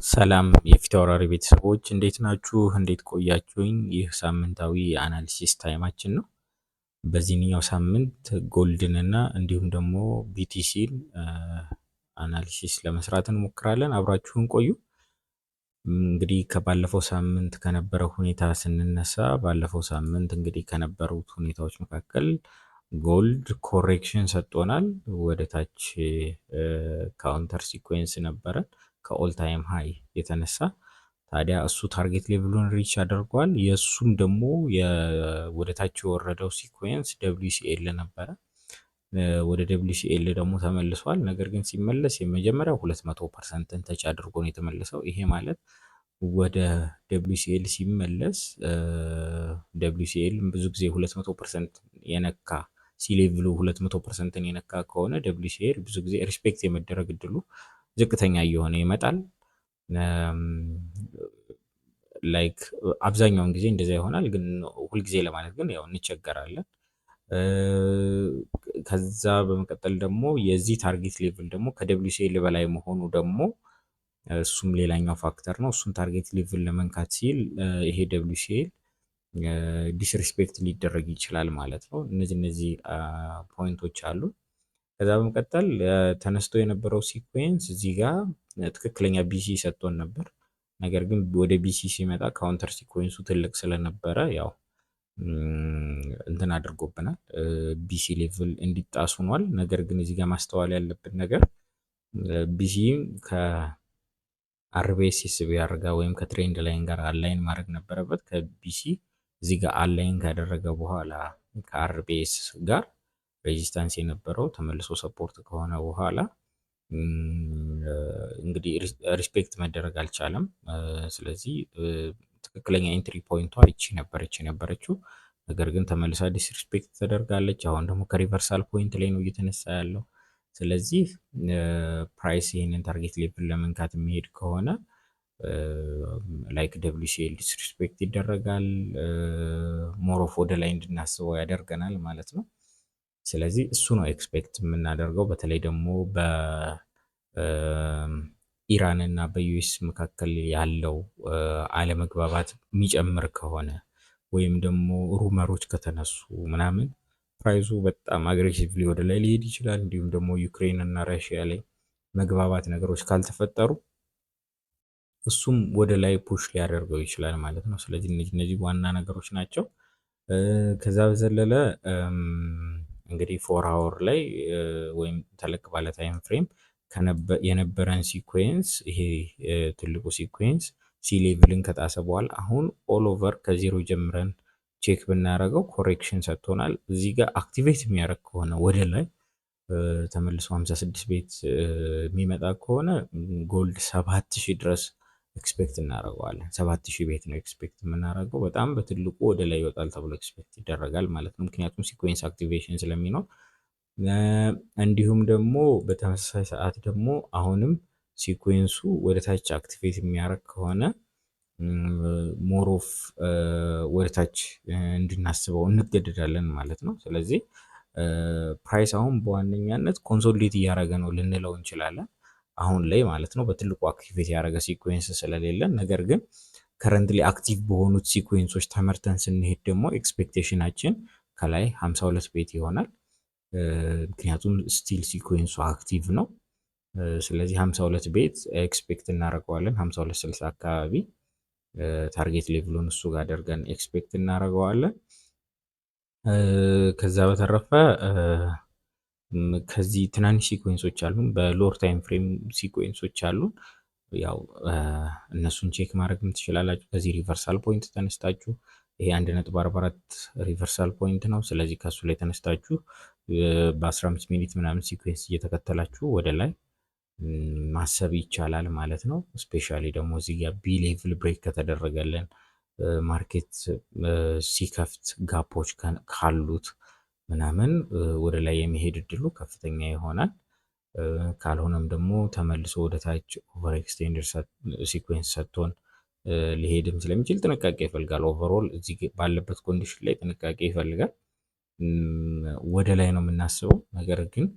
ሰላም የፊት አውራሪ ቤተሰቦች እንዴት ናችሁ? እንዴት ቆያችሁኝ? ይህ ሳምንታዊ የአናሊሲስ ታይማችን ነው። በዚህኛው ሳምንት ጎልድን እና እንዲሁም ደግሞ ቢቲሲን አናሊሲስ ለመስራት እንሞክራለን። አብራችሁን ቆዩ። እንግዲህ ከባለፈው ሳምንት ከነበረው ሁኔታ ስንነሳ ባለፈው ሳምንት እንግዲህ ከነበሩት ሁኔታዎች መካከል ጎልድ ኮሬክሽን ሰጥቶናል። ወደ ታች ካውንተር ሲኩዌንስ ነበረን ከኦል ታይም ሃይ የተነሳ ታዲያ እሱ ታርጌት ሌቭሉን ሪች አድርጓል። የእሱም ደግሞ ወደ ታች የወረደው ሲኩዌንስ WCL ነበረ። ወደ WCL ደግሞ ተመልሷል። ነገር ግን ሲመለስ የመጀመሪያው 200%ን ተች አድርጎ ነው የተመለሰው። ይሄ ማለት ወደ WCL ሲመለስ WCL ብዙ ጊዜ 200% የነካ ሲሌቭሉ 200%ን የነካ ከሆነ WCL ብዙ ጊዜ ሪስፔክት የመደረግ እድሉ ዝቅተኛ እየሆነ ይመጣል። ላይክ አብዛኛውን ጊዜ እንደዛ ይሆናል፣ ግን ሁልጊዜ ለማለት ግን ያው እንቸገራለን። ከዛ በመቀጠል ደግሞ የዚህ ታርጌት ሌቭል ደግሞ ከWCL በላይ መሆኑ ደግሞ እሱም ሌላኛው ፋክተር ነው። እሱን ታርጌት ሌቭል ለመንካት ሲል ይሄ WCL ዲስሪስፔክት ሊደረግ ይችላል ማለት ነው። እነዚህ ፖይንቶች አሉ። ከዛ በመቀጠል ተነስቶ የነበረው ሲኩዌንስ እዚህ ጋር ትክክለኛ BC ሰጥቶን ነበር። ነገር ግን ወደ BC ሲመጣ ካውንተር ሲኩዌንሱ ትልቅ ስለነበረ ያው እንትን አድርጎብናል፣ BC ሌቭል እንዲጣስ ሆኗል። ነገር ግን እዚህ ጋር ማስተዋል ያለብን ነገር BC ከአርቤስ SBR ጋር ወይም ከትሬንድ ላይን ጋር አላይን ማድረግ ነበረበት። ከBC እዚህ ጋር አላይን ካደረገ በኋላ ከአርቤስ ጋር ሬዚስታንስ የነበረው ተመልሶ ሰፖርት ከሆነ በኋላ እንግዲህ ሪስፔክት መደረግ አልቻለም። ስለዚህ ትክክለኛ ኤንትሪ ፖይንቷ ይቺ ነበረች የነበረችው። ነገር ግን ተመልሳ ዲስሪስፔክት ተደርጋለች። አሁን ደግሞ ከሪቨርሳል ፖይንት ላይ ነው እየተነሳ ያለው። ስለዚህ ፕራይስ ይህንን ታርጌት ሌቭል ለመንካት የሚሄድ ከሆነ ላይክ WCL ዲስሪስፔክት ይደረጋል፣ ሞሮፍ ወደ ላይ እንድናስበው ያደርገናል ማለት ነው። ስለዚህ እሱ ነው ኤክስፔክት የምናደርገው። በተለይ ደግሞ በኢራን እና በዩኤስ መካከል ያለው አለመግባባት የሚጨምር ከሆነ ወይም ደግሞ ሩመሮች ከተነሱ ምናምን ፕራይሱ በጣም አግሬሲቭሊ ወደ ላይ ሊሄድ ይችላል። እንዲሁም ደግሞ ዩክሬን እና ራሽያ ላይ መግባባት ነገሮች ካልተፈጠሩ እሱም ወደ ላይ ፑሽ ሊያደርገው ይችላል ማለት ነው። ስለዚህ እነዚህ ዋና ነገሮች ናቸው። ከዛ በዘለለ እንግዲህ 4 አወር ላይ ወይም ተለቅ ባለ ታይም ፍሬም የነበረን ሲኩዌንስ ይሄ ትልቁ ሲኩዌንስ ሲ ሌቭልን ከጣሰ በኋላ አሁን ኦል ኦቨር ከዜሮ ጀምረን ቼክ ብናደርገው ኮሬክሽን ሰጥቶናል። እዚህ ጋር አክቲቬት የሚያደርግ ከሆነ ወደ ላይ ተመልሶ 56 ቤት የሚመጣ ከሆነ ጎልድ 7000 ድረስ ኤክስፔክት እናደርገዋለን። 7000 ቤት ነው ኤክስፔክት የምናደርገው። በጣም በትልቁ ወደ ላይ ይወጣል ተብሎ ኤክስፔክት ይደረጋል ማለት ነው፣ ምክንያቱም ሲኩዌንስ አክቲቬሽን ስለሚኖር። እንዲሁም ደግሞ በተመሳሳይ ሰዓት ደግሞ አሁንም ሲኩዌንሱ ወደ ታች አክቲቬት የሚያደርግ ከሆነ ሞሮፍ ወደ ታች እንድናስበው እንገደዳለን ማለት ነው። ስለዚህ ፕራይስ አሁን በዋነኛነት ኮንሶሊዴት እያደረገ ነው ልንለው እንችላለን አሁን ላይ ማለት ነው፣ በትልቁ አክቲቬት ያደረገ ሲኩዌንስ ስለሌለን። ነገር ግን ከረንትሊ አክቲቭ በሆኑት ሲኩዌንሶች ተመርተን ስንሄድ ደግሞ ኤክስፔክቴሽናችን ከላይ 52 ቤት ይሆናል፣ ምክንያቱም ስቲል ሲኩዌንሱ አክቲቭ ነው። ስለዚህ 52 ቤት ኤክስፔክት እናደርገዋለን። 52.60 አካባቢ ታርጌት ሌቭሉን እሱ ጋር አድርገን ኤክስፔክት እናደርገዋለን። ከዛ በተረፈ ከዚህ ትናንሽ ሲኩዌንሶች አሉን፣ በሎር ታይም ፍሬም ሲኩዌንሶች አሉን። ያው እነሱን ቼክ ማድረግም ትችላላችሁ። ከዚህ ሪቨርሳል ፖይንት ተነስታችሁ ይሄ 1.44 ሪቨርሳል ፖይንት ነው። ስለዚህ ከሱ ላይ ተነስታችሁ በ15 ሚኒት ምናምን ሲኩዌንስ እየተከተላችሁ ወደ ላይ ማሰብ ይቻላል ማለት ነው። ስፔሻሊ ደግሞ እዚህ ጋር ቢ ሌቭል ብሬክ ከተደረገልን ማርኬት ሲከፍት ጋፖች ካሉት ምናምን ወደ ላይ የሚሄድ እድሉ ከፍተኛ ይሆናል። ካልሆነም ደግሞ ተመልሶ ወደ ታች ኦቨር ኤክስቴንደር ሲኩዌንስ ሰጥቶን ሊሄድም ስለሚችል ጥንቃቄ ይፈልጋል። ኦቨርኦል እዚህ ባለበት ኮንዲሽን ላይ ጥንቃቄ ይፈልጋል። ወደ ላይ ነው የምናስበው፣ ነገር ግን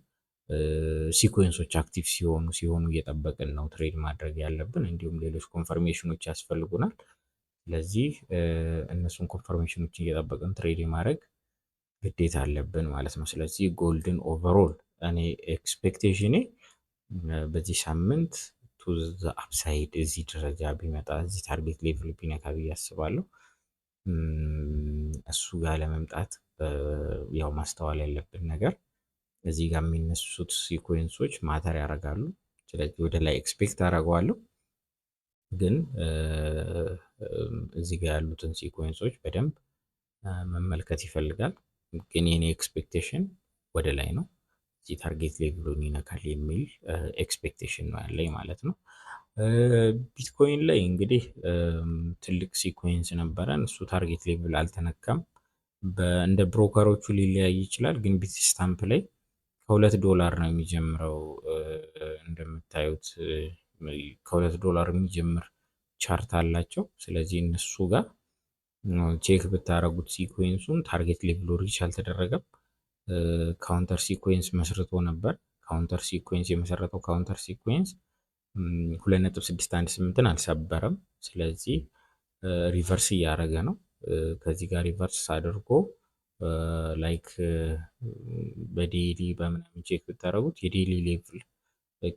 ሲኮንሶች አክቲቭ ሲሆኑ እየጠበቅን ነው ትሬድ ማድረግ ያለብን። እንዲሁም ሌሎች ኮንፈርሜሽኖች ያስፈልጉናል። ስለዚህ እነሱን ኮንፈርሜሽኖች እየጠበቅን ትሬድ ማድረግ ግዴታ አለብን ማለት ነው። ስለዚህ ጎልድን ኦቨርኦል እኔ ኤክስፔክቴሽኔ በዚህ ሳምንት ቱ ዘ አፕሳይድ እዚህ ደረጃ ቢመጣ እዚህ ታርጌት ሌቭል ቢነካ ብዬ አስባለሁ። እሱ ጋር ለመምጣት ያው ማስተዋል ያለብን ነገር እዚህ ጋር የሚነሱት ሲኮንሶች ማተር ያደርጋሉ። ስለዚህ ወደ ላይ ኤክስፔክት አደርገዋለሁ፣ ግን እዚህ ጋር ያሉትን ሲኮንሶች በደንብ መመልከት ይፈልጋል። ግን የኔ ኤክስፔክቴሽን ወደ ላይ ነው፣ እዚህ ታርጌት ሌቭሉን ይነካል የሚል ኤክስፔክቴሽን ነው ያለኝ ማለት ነው። ቢትኮይን ላይ እንግዲህ ትልቅ ሲኮንስ ነበረን፣ እሱ ታርጌት ሌቭል አልተነካም። እንደ ብሮከሮቹ ሊለያይ ይችላል፣ ግን ቢትስታምፕ ላይ $2 ነው የሚጀምረው። እንደምታዩት $2 የሚጀምር ቻርት አላቸው። ስለዚህ እነሱ ጋር ቼክ ብታረጉት ሲኮንሱን ታርጌት ሌቭሉ ሪች አልተደረገም። ካውንተር ሲኮንስ መስርቶ ነበር። ካውንተር ሲኮንስ የመሰረተው ካውንተር ሲኮንስ 2.618ን አልሰበረም። ስለዚህ ሪቨርስ እያደረገ ነው። ከዚህ ጋር ሪቨርስ አድርጎ ላይክ በዴይሊ በምናምን ቼክ ብታደረጉት የዴይሊ ሌቭል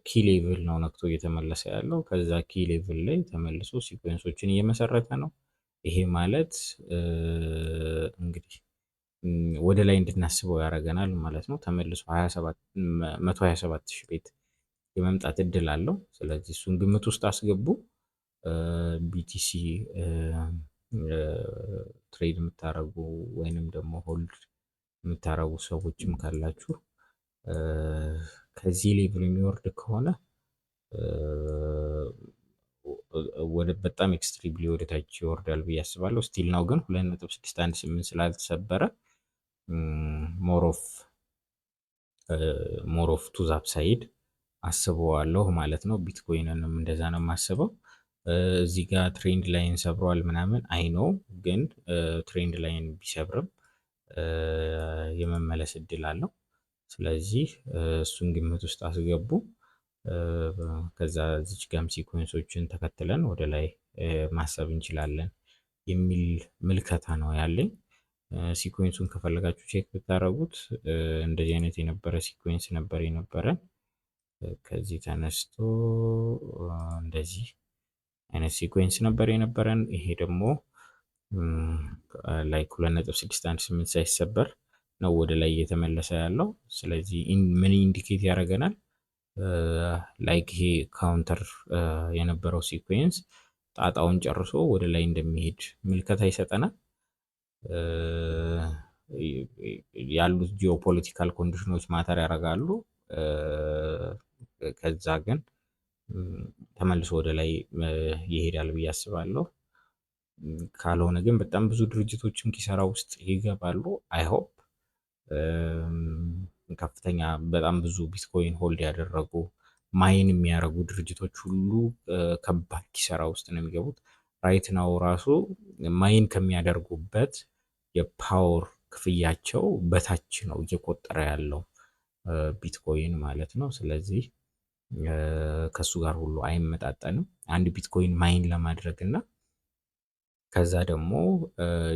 ኪ ሌቭል ነው ነክቶ እየተመለሰ ያለው። ከዛ ኪ ሌቭል ላይ ተመልሶ ሲኮንሶችን እየመሰረተ ነው። ይሄ ማለት እንግዲህ ወደ ላይ እንድናስበው ያደርገናል ማለት ነው። ተመልሶ 127 ሺህ ቤት የመምጣት እድል አለው። ስለዚህ እሱን ግምት ውስጥ አስገቡ። ቢቲሲ ትሬድ የምታደርጉ ወይንም ደግሞ ሆልድ የምታደርጉ ሰዎችም ካላችሁ ከዚህ ሌቭል የሚወርድ ከሆነ በጣም ኤክስትሪምሊ ወደታች ይወርዳል ብዬ አስባለሁ። ስቲል ነው ግን 2.618 ስላልተሰበረ ሞሮፍ ቱ ዛፕ ሳይድ አስበዋለሁ ማለት ነው። ቢትኮይንንም እንደዛ ነው የማስበው። እዚህ ጋር ትሬንድ ላይን ሰብሯል ምናምን አይኖ፣ ግን ትሬንድ ላይን ቢሰብርም የመመለስ እድል አለው። ስለዚህ እሱን ግምት ውስጥ አስገቡ። ከዛ እዚች ጋም ሲኮንሶችን ተከትለን ወደ ላይ ማሰብ እንችላለን የሚል ምልከታ ነው ያለኝ። ሲኮንሱን ከፈለጋችሁ ቼክ ብታደረጉት እንደዚህ አይነት የነበረ ሲኮንስ ነበር የነበረን። ከዚህ ተነስቶ እንደዚህ አይነት ሲኮንስ ነበር የነበረን። ይሄ ደግሞ ላይክ 2.618 ሳይሰበር ነው ወደ ላይ እየተመለሰ ያለው። ስለዚህ ምን ኢንዲኬት ያደርገናል? ላይክ ይሄ ካውንተር የነበረው ሲኩዌንስ ጣጣውን ጨርሶ ወደ ላይ እንደሚሄድ ምልከታ ይሰጠናል። ያሉት ጂኦፖለቲካል ኮንዲሽኖች ማተር ያደርጋሉ። ከዛ ግን ተመልሶ ወደ ላይ ይሄዳል ብዬ አስባለሁ። ካልሆነ ግን በጣም ብዙ ድርጅቶችም ኪሳራ ውስጥ ይገባሉ። አይሆፕ ከፍተኛ በጣም ብዙ ቢትኮይን ሆልድ ያደረጉ ማይን የሚያደርጉ ድርጅቶች ሁሉ ከባድ ኪሳራ ውስጥ ነው የሚገቡት። ራይት ናው ራሱ ማይን ከሚያደርጉበት የፓወር ክፍያቸው በታች ነው እየቆጠረ ያለው ቢትኮይን ማለት ነው። ስለዚህ ከሱ ጋር ሁሉ አይመጣጠንም። አንድ ቢትኮይን ማይን ለማድረግ እና ከዛ ደግሞ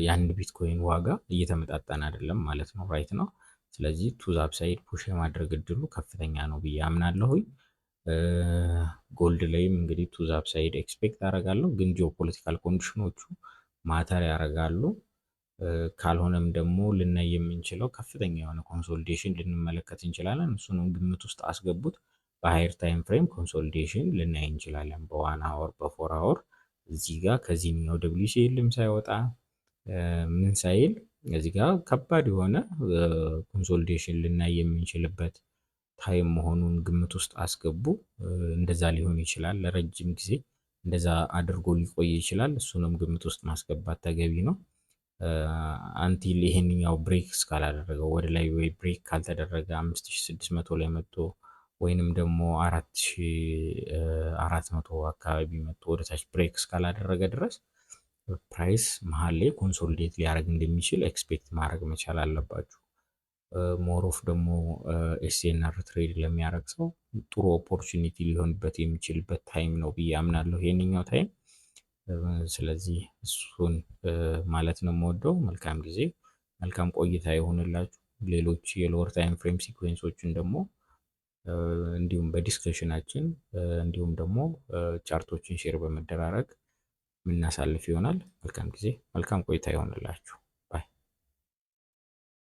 የአንድ ቢትኮይን ዋጋ እየተመጣጠነ አይደለም ማለት ነው። ራይት ነው። ስለዚህ ቱ ዘ አፕሳይድ ፑሽ የማድረግ እድሉ ከፍተኛ ነው ብዬ አምናለሁኝ። ጎልድ ላይም እንግዲህ ቱ ዘ አፕሳይድ ኤክስፔክት አደርጋለሁ፣ ግን ጂኦፖለቲካል ኮንዲሽኖቹ ማተር ያደርጋሉ። ካልሆነም ደግሞ ልናይ የምንችለው ከፍተኛ የሆነ ኮንሶሊዴሽን ልንመለከት እንችላለን። እሱንም ግምት ውስጥ አስገቡት። በሃየር ታይም ፍሬም ኮንሶሊዴሽን ልናይ እንችላለን። በዋን አወር በፎር አወር እዚህ ጋር ከዚህኛው ደብሊውሲኤልም ሳይወጣ ምን ሳይል እዚህ ጋር ከባድ የሆነ ኮንሶሊዴሽን ልናይ የምንችልበት ታይም መሆኑን ግምት ውስጥ አስገቡ። እንደዛ ሊሆን ይችላል፣ ለረጅም ጊዜ እንደዛ አድርጎ ሊቆይ ይችላል። እሱንም ግምት ውስጥ ማስገባት ተገቢ ነው። አንቲል ይሄንኛው ብሬክ እስካላደረገው ወደ ላይ ወይ ብሬክ ካልተደረገ 5600 ላይ መጥቶ ወይንም ደግሞ 4400 አካባቢ መጥቶ ወደታች ብሬክ እስካላደረገ ድረስ ፕራይስ መሀል ላይ ኮንሶሊዴት ሊያደርግ እንደሚችል ኤክስፔክት ማድረግ መቻል አለባችሁ። ሞሮፍ ደግሞ ኤስኤንአር ትሬድ ለሚያደርግ ሰው ጥሩ ኦፖርቹኒቲ ሊሆንበት የሚችልበት ታይም ነው ብዬ አምናለሁ ይሄንኛው ታይም። ስለዚህ እሱን ማለት ነው የምወደው። መልካም ጊዜ፣ መልካም ቆይታ ይሆንላችሁ። ሌሎች የሎወር ታይም ፍሬም ሲኩዌንሶችን ደግሞ እንዲሁም በዲስከሽናችን እንዲሁም ደግሞ ቻርቶችን ሼር በመደራረግ የምናሳልፍ ይሆናል። መልካም ጊዜ፣ መልካም ቆይታ ይሆንላችሁ።